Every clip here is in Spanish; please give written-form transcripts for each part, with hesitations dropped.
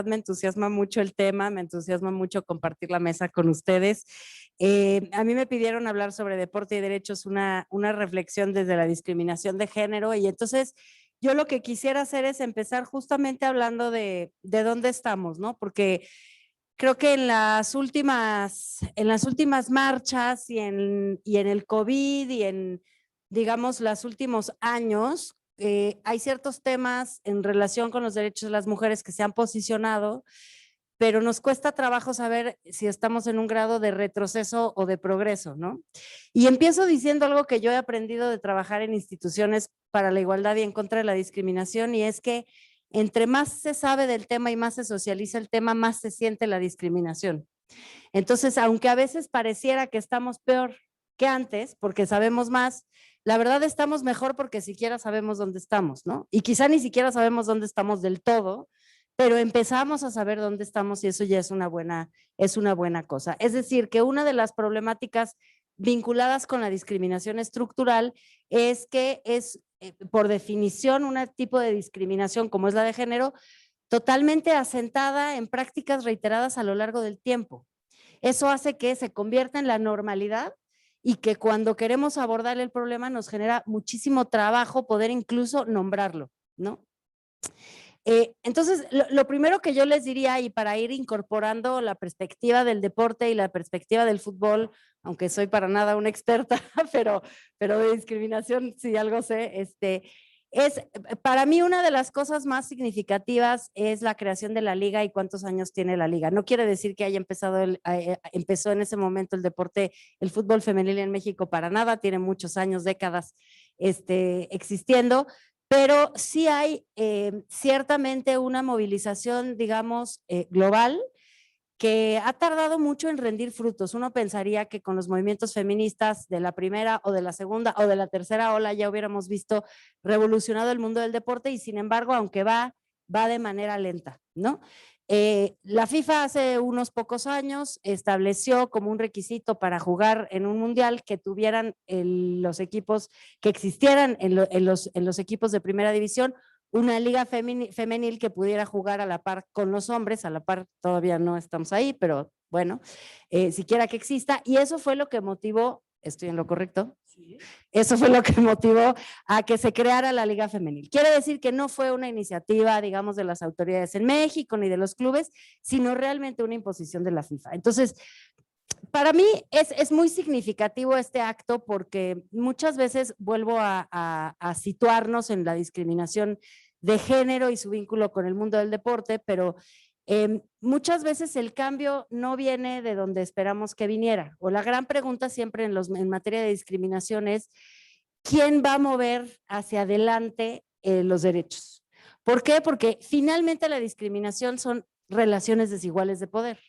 verdad me entusiasma mucho el tema, me entusiasma mucho compartir la mesa con ustedes. A mí me pidieron hablar sobre deporte y derechos, una reflexión desde la discriminación de género, y entonces yo lo que quisiera hacer es empezar justamente hablando de dónde estamos, ¿no? Porque creo que en las últimas marchas y en el COVID y en, digamos, los últimos años, hay ciertos temas en relación con los derechos de las mujeres que se han posicionado, pero nos cuesta trabajo saber si estamos en un grado de retroceso o de progreso, ¿no? Y empiezo diciendo algo que yo he aprendido de trabajar en instituciones para la igualdad y en contra de la discriminación, y es que entre más se sabe del tema y más se socializa el tema, más se siente la discriminación. Entonces, aunque a veces pareciera que estamos peor que antes, porque sabemos más, la verdad estamos mejor porque siquiera sabemos dónde estamos, ¿no? Y quizá ni siquiera sabemos dónde estamos del todo, pero empezamos a saber dónde estamos y eso ya es una buena cosa. Es decir, que una de las problemáticas vinculadas con la discriminación estructural es que es, por definición, un tipo de discriminación como es la de género, totalmente asentada en prácticas reiteradas a lo largo del tiempo. Eso hace que se convierta en la normalidad y que cuando queremos abordar el problema nos genera muchísimo trabajo poder incluso nombrarlo, ¿no? Entonces, lo primero que yo les diría, y para ir incorporando la perspectiva del deporte y la perspectiva del fútbol, aunque soy para nada una experta, pero de discriminación sí algo sé, es para mí una de las cosas más significativas es la creación de la liga y cuántos años tiene la liga. No quiere decir que haya empezó en ese momento el deporte, el fútbol femenil en México, para nada, tiene muchos años, décadas existiendo, pero sí hay ciertamente una movilización, digamos, global, que ha tardado mucho en rendir frutos. Uno pensaría que con los movimientos feministas de la primera o de la segunda o de la tercera ola ya hubiéramos visto revolucionado el mundo del deporte, y sin embargo, aunque va de manera lenta, ¿no? La FIFA hace unos pocos años estableció como un requisito para jugar en un mundial que tuvieran los equipos, que existieran en los equipos de primera división una liga femenil que pudiera jugar a la par con los hombres, a la par todavía no estamos ahí, pero bueno, siquiera que exista, y eso fue lo que motivó, ¿estoy en lo correcto? Sí. Eso fue lo que motivó a que se creara la liga femenil. Quiere decir que no fue una iniciativa, digamos, de las autoridades en México ni de los clubes, sino realmente una imposición de la FIFA. Entonces, para mí es muy significativo este acto porque muchas veces vuelvo a situarnos en la discriminación de género y su vínculo con el mundo del deporte, pero muchas veces el cambio no viene de donde esperamos que viniera. O la gran pregunta siempre en materia de discriminación es, ¿quién va a mover hacia adelante los derechos? ¿Por qué? Porque finalmente la discriminación son relaciones desiguales de poder.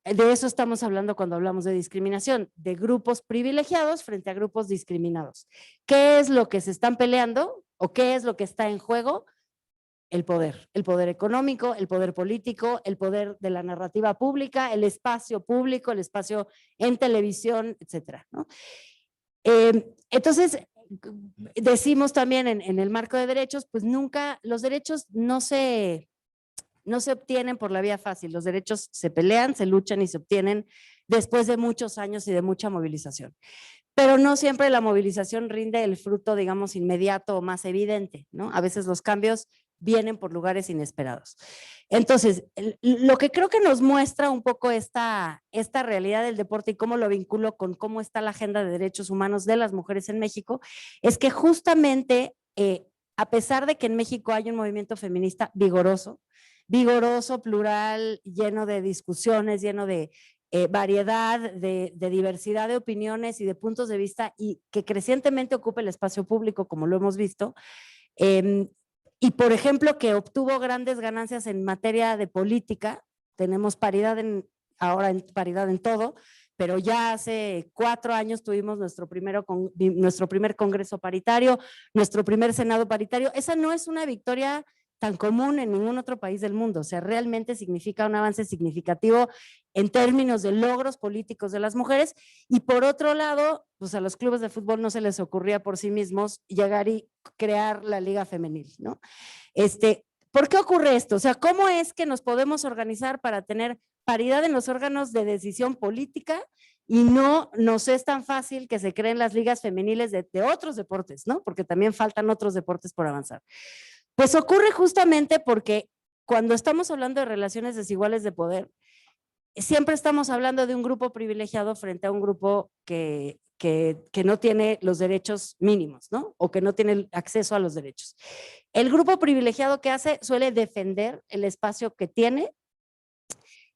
De eso estamos hablando cuando hablamos de discriminación, de grupos privilegiados frente a grupos discriminados. ¿Qué es lo que se están peleando o qué es lo que está en juego? El poder económico, el poder político, el poder de la narrativa pública, el espacio público, el espacio en televisión, etcétera, ¿no? Entonces, decimos también en el marco de derechos, pues nunca, los derechos no se obtienen por la vía fácil, los derechos se pelean, se luchan y se obtienen después de muchos años y de mucha movilización. Pero no siempre la movilización rinde el fruto, digamos, inmediato o más evidente, ¿no? A veces los cambios vienen por lugares inesperados. Entonces, lo que creo que nos muestra un poco esta realidad del deporte y cómo lo vinculo con cómo está la agenda de derechos humanos de las mujeres en México, es que justamente, a pesar de que en México hay un movimiento feminista vigoroso, plural, lleno de discusiones, lleno de variedad, de diversidad de opiniones y de puntos de vista, y que crecientemente ocupa el espacio público, como lo hemos visto, y por ejemplo que obtuvo grandes ganancias en materia de política. Tenemos paridad ahora en paridad en todo, pero ya hace 4 años tuvimos nuestro primer congreso paritario, nuestro primer senado paritario. Esa no es una victoria tan común en ningún otro país del mundo. O sea, realmente significa un avance significativo en términos de logros políticos de las mujeres. Y por otro lado, pues a los clubes de fútbol no se les ocurría por sí mismos llegar y crear la liga femenil, ¿no? ¿Por qué ocurre esto? O sea, ¿cómo es que nos podemos organizar para tener paridad en los órganos de decisión política y no nos es tan fácil que se creen las ligas femeniles de otros deportes, ¿no? Porque también faltan otros deportes por avanzar. Pues ocurre justamente porque cuando estamos hablando de relaciones desiguales de poder, siempre estamos hablando de un grupo privilegiado frente a un grupo que no tiene los derechos mínimos, ¿no? O que no tiene acceso a los derechos. El grupo privilegiado que hace suele defender el espacio que tiene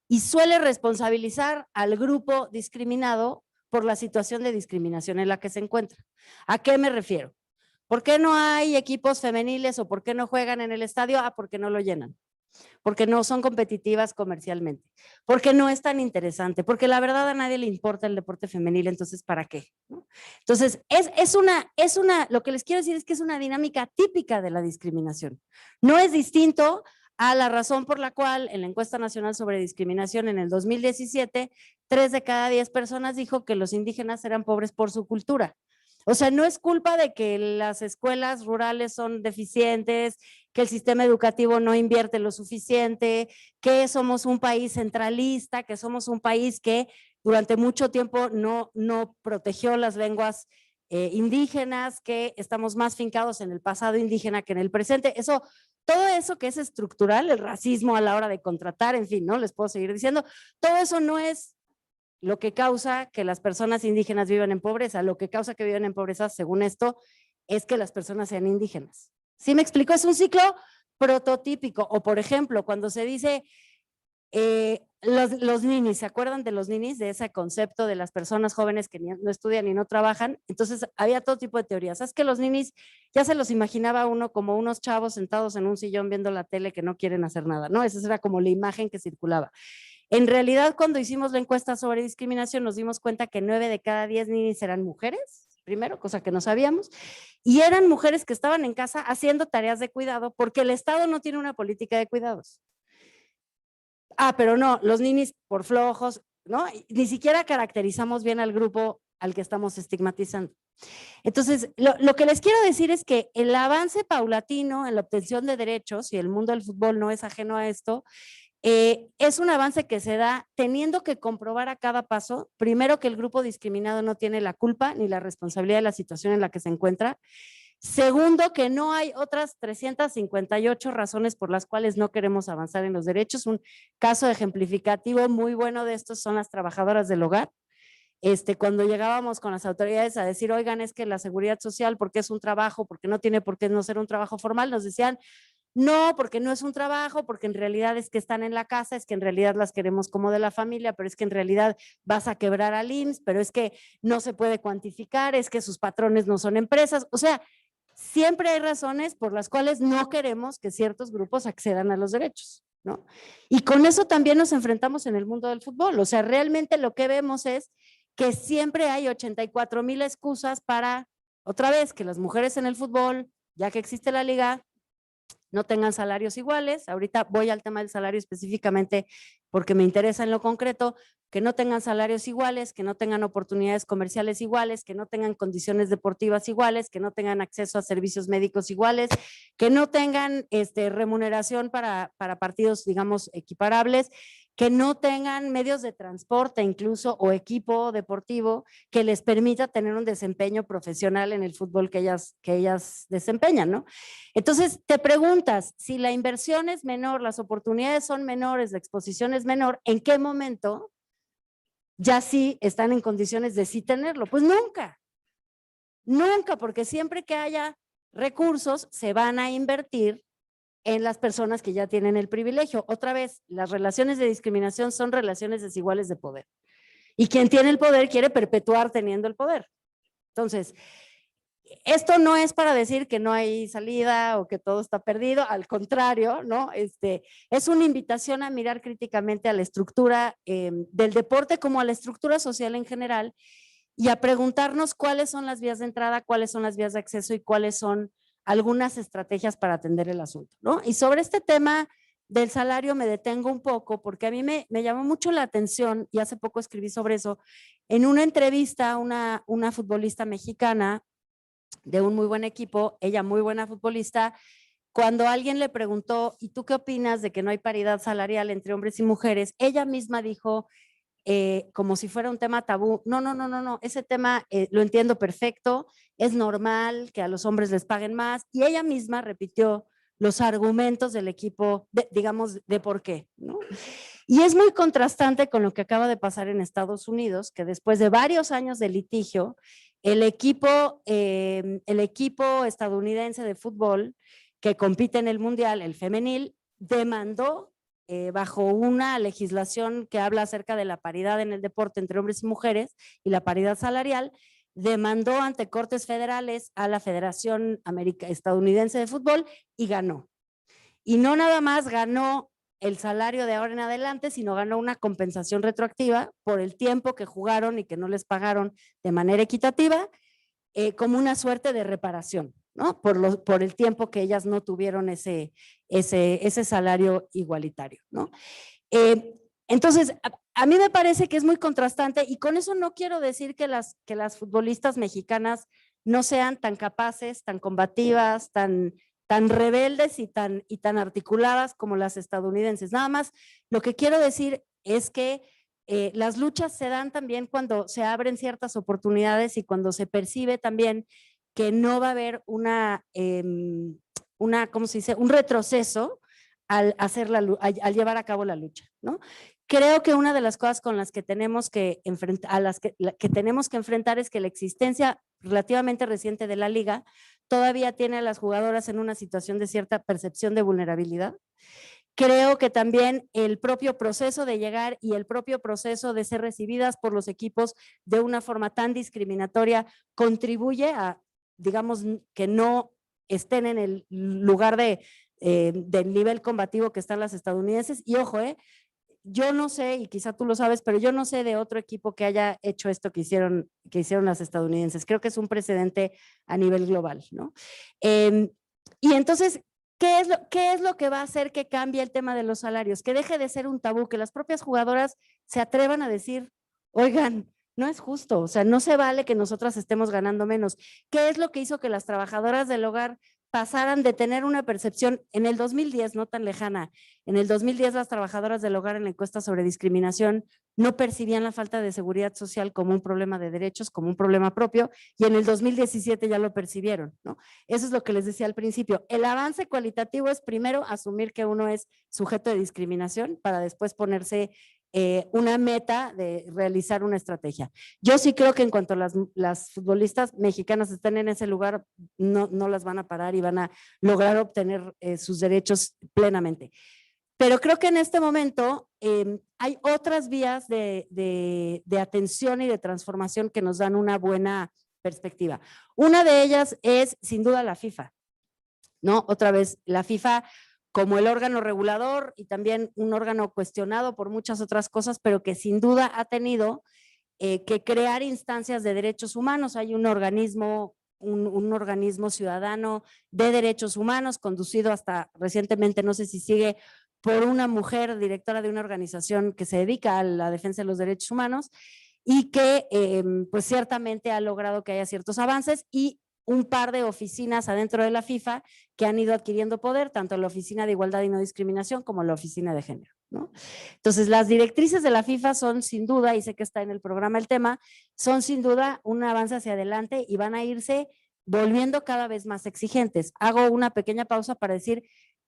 y suele responsabilizar al grupo discriminado por la situación de discriminación en la que se encuentra. ¿A qué me refiero? ¿Por qué no hay equipos femeniles o por qué no juegan en el estadio? Ah, porque no lo llenan. Porque no son competitivas comercialmente, porque no es tan interesante, porque la verdad a nadie le importa el deporte femenil, entonces ¿para qué? ¿No? Entonces, lo que les quiero decir es que es una dinámica típica de la discriminación. No es distinto a la razón por la cual en la encuesta nacional sobre discriminación en el 2017, 3 de cada 10 personas dijo que los indígenas eran pobres por su cultura. O sea, no es culpa de que las escuelas rurales son deficientes, que el sistema educativo no invierte lo suficiente, que somos un país centralista, que somos un país que durante mucho tiempo no protegió las lenguas indígenas, que estamos más fincados en el pasado indígena que en el presente. Todo eso que es estructural, el racismo a la hora de contratar, en fin, ¿no? Les puedo seguir diciendo, todo eso no es lo que causa que las personas indígenas vivan en pobreza. Lo que causa que vivan en pobreza, según esto, es que las personas sean indígenas. ¿Sí me explico? Es un ciclo prototípico. O, por ejemplo, cuando se dice los ninis, ¿se acuerdan de los ninis? De ese concepto de las personas jóvenes que no estudian y no trabajan. Entonces, había todo tipo de teorías. Es que los ninis ya se los imaginaba uno como unos chavos sentados en un sillón viendo la tele que no quieren hacer nada, ¿no? Esa era como la imagen que circulaba. En realidad, cuando hicimos la encuesta sobre discriminación, nos dimos cuenta que 9 de cada 10 ninis eran mujeres, primero, cosa que no sabíamos, y eran mujeres que estaban en casa haciendo tareas de cuidado porque el Estado no tiene una política de cuidados. Ah, pero no, los ninis por flojos, ¿no? Ni siquiera caracterizamos bien al grupo al que estamos estigmatizando. Entonces, lo que les quiero decir es que el avance paulatino en la obtención de derechos, y el mundo del fútbol no es ajeno a esto, es un avance que se da teniendo que comprobar a cada paso, primero, que el grupo discriminado no tiene la culpa ni la responsabilidad de la situación en la que se encuentra. Segundo, que no hay otras 358 razones por las cuales no queremos avanzar en los derechos. Un caso ejemplificativo muy bueno de esto son las trabajadoras del hogar. Cuando llegábamos con las autoridades a decir, oigan, es que la seguridad social, porque es un trabajo, porque no tiene por qué no ser un trabajo formal, nos decían, no, porque no es un trabajo, porque en realidad es que están en la casa, es que en realidad las queremos como de la familia, pero es que en realidad vas a quebrar al IMSS, pero es que no se puede cuantificar, es que sus patrones no son empresas. O sea, siempre hay razones por las cuales no queremos que ciertos grupos accedan a los derechos, ¿no? Y con eso también nos enfrentamos en el mundo del fútbol. O sea, realmente lo que vemos es que siempre hay 84,000 excusas para, otra vez, que las mujeres en el fútbol, ya que existe la liga, no tengan salarios iguales. Ahorita voy al tema del salario específicamente porque me interesa en lo concreto, que no tengan salarios iguales, que no tengan oportunidades comerciales iguales, que no tengan condiciones deportivas iguales, que no tengan acceso a servicios médicos iguales, que no tengan remuneración para partidos, digamos, equiparables, que no tengan medios de transporte incluso o equipo deportivo que les permita tener un desempeño profesional en el fútbol que ellas desempeñan, ¿no? Entonces te preguntas, si la inversión es menor, las oportunidades son menores, la exposición es menor, ¿en qué momento ya sí están en condiciones de sí tenerlo? Pues nunca, nunca, porque siempre que haya recursos se van a invertir en las personas que ya tienen el privilegio. Otra vez, las relaciones de discriminación son relaciones desiguales de poder. Y quien tiene el poder quiere perpetuar teniendo el poder. Entonces, esto no es para decir que no hay salida o que todo está perdido, al contrario, ¿no? Es una invitación a mirar críticamente a la estructura del deporte como a la estructura social en general y a preguntarnos cuáles son las vías de entrada, cuáles son las vías de acceso y cuáles son algunas estrategias para atender el asunto, ¿no? Y sobre este tema del salario me detengo un poco porque a mí me llamó mucho la atención y hace poco escribí sobre eso en una entrevista a una futbolista mexicana de un muy buen equipo, ella muy buena futbolista, cuando alguien le preguntó, ¿y tú qué opinas de que no hay paridad salarial entre hombres y mujeres? Ella misma dijo, como si fuera un tema tabú, no, ese tema lo entiendo perfecto, es normal que a los hombres les paguen más, y ella misma repitió los argumentos del equipo, digamos, de por qué, ¿no? Y es muy contrastante con lo que acaba de pasar en Estados Unidos, que después de varios años de litigio, el equipo estadounidense de fútbol que compite en el Mundial, el femenil, demandó bajo una legislación que habla acerca de la paridad en el deporte entre hombres y mujeres y la paridad salarial, demandó ante cortes federales a la Federación Estadounidense de Fútbol y ganó. Y no nada más ganó el salario de ahora en adelante, sino ganó una compensación retroactiva por el tiempo que jugaron y que no les pagaron de manera equitativa, como una suerte de reparación, ¿no? Por el tiempo que ellas no tuvieron ese salario igualitario, ¿no? Entonces, a mí me parece que es muy contrastante, y con eso no quiero decir que las futbolistas mexicanas no sean tan capaces, tan combativas, tan rebeldes y tan articuladas como las estadounidenses. Nada más, lo que quiero decir es que las luchas se dan también cuando se abren ciertas oportunidades y cuando se percibe también que no va a haber ¿cómo se dice? Un retroceso al llevar a cabo la lucha, ¿no? Creo que una de las cosas con las que tenemos que enfrentar es que la existencia relativamente reciente de la liga todavía tiene a las jugadoras en una situación de cierta percepción de vulnerabilidad. Creo que también el propio proceso de llegar y el propio proceso de ser recibidas por los equipos de una forma tan discriminatoria contribuye a, digamos, que no estén en el lugar del nivel combativo que están las estadounidenses. Y ojo, yo no sé, y quizá tú lo sabes, pero yo no sé de otro equipo que haya hecho esto que hicieron las estadounidenses. Creo que es un precedente a nivel global, ¿no? Y entonces, ¿qué es lo que va a hacer que cambie el tema de los salarios? Que deje de ser un tabú, que las propias jugadoras se atrevan a decir, oigan, no es justo, o sea, no se vale que nosotras estemos ganando menos. ¿Qué es lo que hizo que las trabajadoras del hogar pasaran de tener una percepción en el 2010, no tan lejana? En el 2010 las trabajadoras del hogar en la encuesta sobre discriminación no percibían la falta de seguridad social como un problema de derechos, como un problema propio, y en el 2017 ya lo percibieron, ¿no? Eso es lo que les decía al principio. El avance cualitativo es primero asumir que uno es sujeto de discriminación para después ponerse una meta de realizar una estrategia. Yo sí creo que en cuanto las futbolistas mexicanas estén en ese lugar, no las van a parar y van a lograr obtener sus derechos plenamente. Pero creo que en este momento hay otras vías de atención y de transformación que nos dan una buena perspectiva. Una de ellas es sin duda la FIFA, ¿no? Otra vez, la FIFA como el órgano regulador y también un órgano cuestionado por muchas otras cosas, pero que sin duda ha tenido que crear instancias de derechos humanos. Hay un organismo ciudadano de derechos humanos conducido hasta recientemente, no sé si sigue, por una mujer directora de una organización que se dedica a la defensa de los derechos humanos y que pues ciertamente ha logrado que haya ciertos avances, y un par de oficinas adentro de la FIFA que han ido adquiriendo poder, tanto la Oficina de Igualdad y No Discriminación como la Oficina de Género, ¿no? Entonces, las directrices de la FIFA son sin duda, y sé que está en el programa el tema, son sin duda un avance hacia adelante y van a irse volviendo cada vez más exigentes. Hago una pequeña pausa para decir,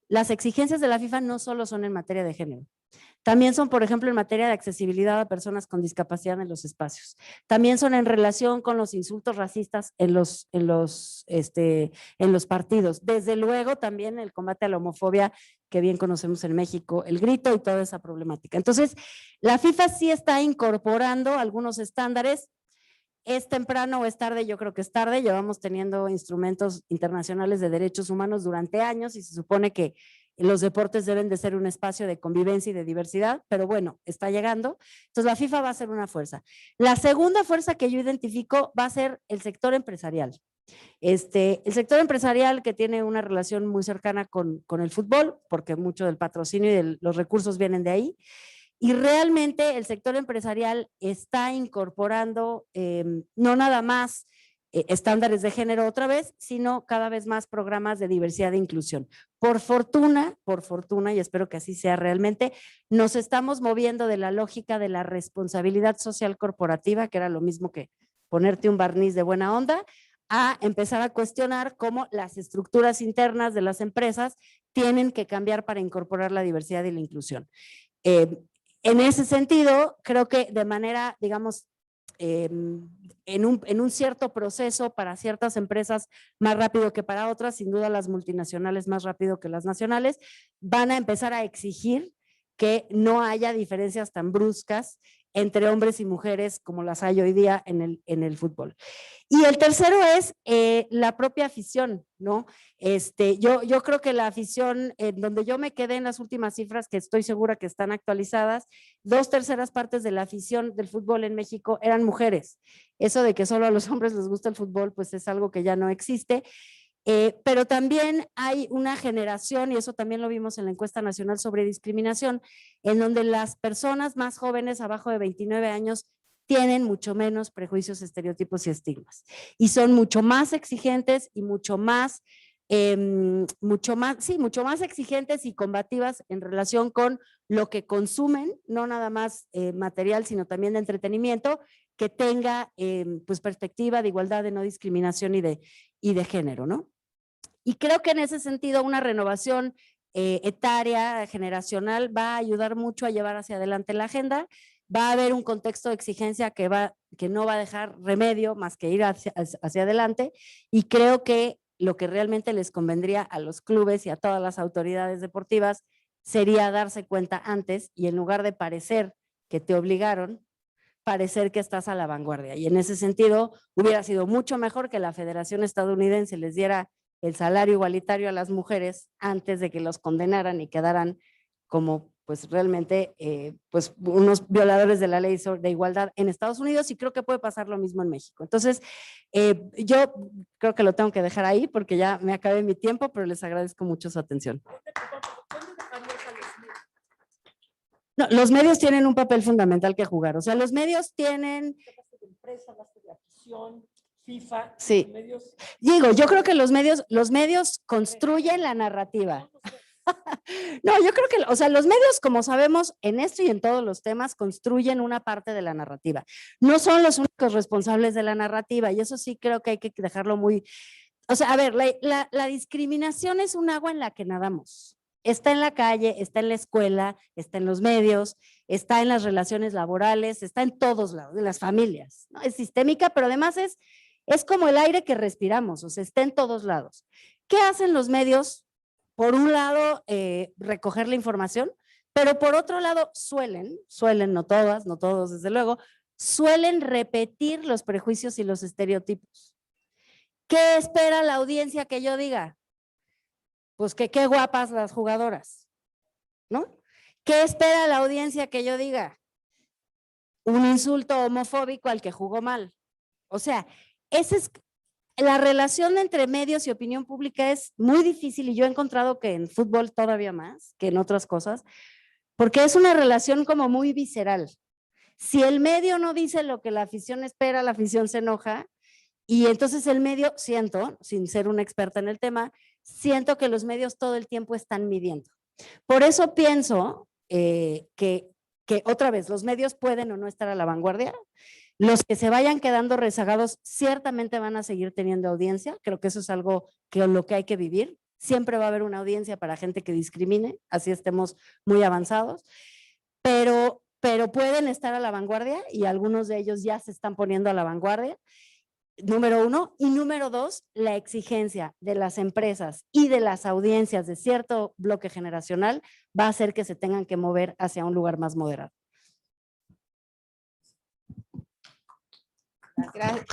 las exigencias de la FIFA no solo son en materia de género. También son, por ejemplo, en materia de accesibilidad a personas con discapacidad en los espacios. También son en relación con los insultos racistas en los partidos. Desde luego, también el combate a la homofobia, que bien conocemos en México, el grito y toda esa problemática. Entonces, la FIFA sí está incorporando algunos estándares. ¿Es temprano o es tarde? Yo creo que es tarde. Llevamos teniendo instrumentos internacionales de derechos humanos durante años y se supone que los deportes deben de ser un espacio de convivencia y de diversidad, pero bueno, está llegando. Entonces la FIFA va a ser una fuerza. La segunda fuerza que yo identifico va a ser el sector empresarial. El sector empresarial, que tiene una relación muy cercana con el fútbol, porque mucho del patrocinio y de los recursos vienen de ahí. Y realmente el sector empresarial está incorporando no nada más estándares de género otra vez, sino cada vez más programas de diversidad e inclusión. Por fortuna, y espero que así sea realmente, nos estamos moviendo de la lógica de la responsabilidad social corporativa, que era lo mismo que ponerte un barniz de buena onda, a empezar a cuestionar cómo las estructuras internas de las empresas tienen que cambiar para incorporar la diversidad y la inclusión. En ese sentido, creo que de manera, digamos, en un cierto proceso para ciertas empresas más rápido que para otras, sin duda las multinacionales más rápido que las nacionales, van a empezar a exigir que no haya diferencias tan bruscas entre hombres y mujeres como las hay hoy día en el fútbol. Y el tercero es la propia afición, ¿no? Yo creo que la afición, donde yo me quedé en las últimas cifras, que estoy segura que están actualizadas, 2/3 partes de la afición del fútbol en México eran mujeres. Eso de que solo a los hombres les gusta el fútbol, pues es algo que ya no existe. Pero también hay una generación, y eso también lo vimos en la encuesta nacional sobre discriminación, en donde las personas más jóvenes, abajo de 29 años, tienen mucho menos prejuicios, estereotipos y estigmas. Y son mucho más exigentes y mucho más exigentes y combativas en relación con lo que consumen, no nada más material, sino también de entretenimiento, que tenga pues perspectiva de igualdad, de no discriminación y de género, ¿no? Y creo que en ese sentido una renovación etaria, generacional, va a ayudar mucho a llevar hacia adelante la agenda. Va a haber un contexto de exigencia que no va a dejar remedio más que ir hacia adelante, y creo que lo que realmente les convendría a los clubes y a todas las autoridades deportivas sería darse cuenta antes, y en lugar de parecer que te obligaron, parecer que estás a la vanguardia. Y en ese sentido hubiera sido mucho mejor que la Federación Estadounidense les diera el salario igualitario a las mujeres antes de que los condenaran y quedaran como pues realmente pues unos violadores de la ley de igualdad en Estados Unidos, y creo que puede pasar lo mismo en México. Entonces, yo creo que lo tengo que dejar ahí porque ya me acabé mi tiempo, pero les agradezco mucho su atención. No, los medios tienen un papel fundamental que jugar. O sea, los medios tienen... FIFA, sí. Medios... Digo, yo creo que los medios construyen la narrativa. No, yo creo que, o sea, los medios, como sabemos, en esto y en todos los temas, construyen una parte de la narrativa. No son los únicos responsables de la narrativa, y eso sí creo que hay que dejarlo muy... O sea, a ver, la discriminación es un agua en la que nadamos. Está en la calle, está en la escuela, está en los medios, está en las relaciones laborales, está en todos lados, en las familias, ¿no? Es sistémica, pero además es como el aire que respiramos, o sea, está en todos lados. ¿Qué hacen los medios? Por un lado, recoger la información, pero por otro lado, suelen, no todas, no todos desde luego, suelen repetir los prejuicios y los estereotipos. ¿Qué espera la audiencia que yo diga? Pues que qué guapas las jugadoras, ¿no? ¿Qué espera la audiencia que yo diga? Un insulto homofóbico al que jugó mal. O sea, esa es la relación entre medios y opinión pública, es muy difícil, y yo he encontrado que en fútbol todavía más que en otras cosas, porque es una relación como muy visceral. Si el medio no dice lo que la afición espera, la afición se enoja, y entonces el medio, siento, sin ser una experta en el tema, siento que los medios todo el tiempo están midiendo. Por eso pienso que otra vez los medios pueden o no estar a la vanguardia. Los que se vayan quedando rezagados ciertamente van a seguir teniendo audiencia. Creo que eso es algo que lo que hay que vivir. Siempre va a haber una audiencia para gente que discrimine, así estemos muy avanzados, pero pueden estar a la vanguardia, y algunos de ellos ya se están poniendo a la vanguardia. Número uno. Y número dos, la exigencia de las empresas y de las audiencias de cierto bloque generacional va a hacer que se tengan que mover hacia un lugar más moderado. Gracias.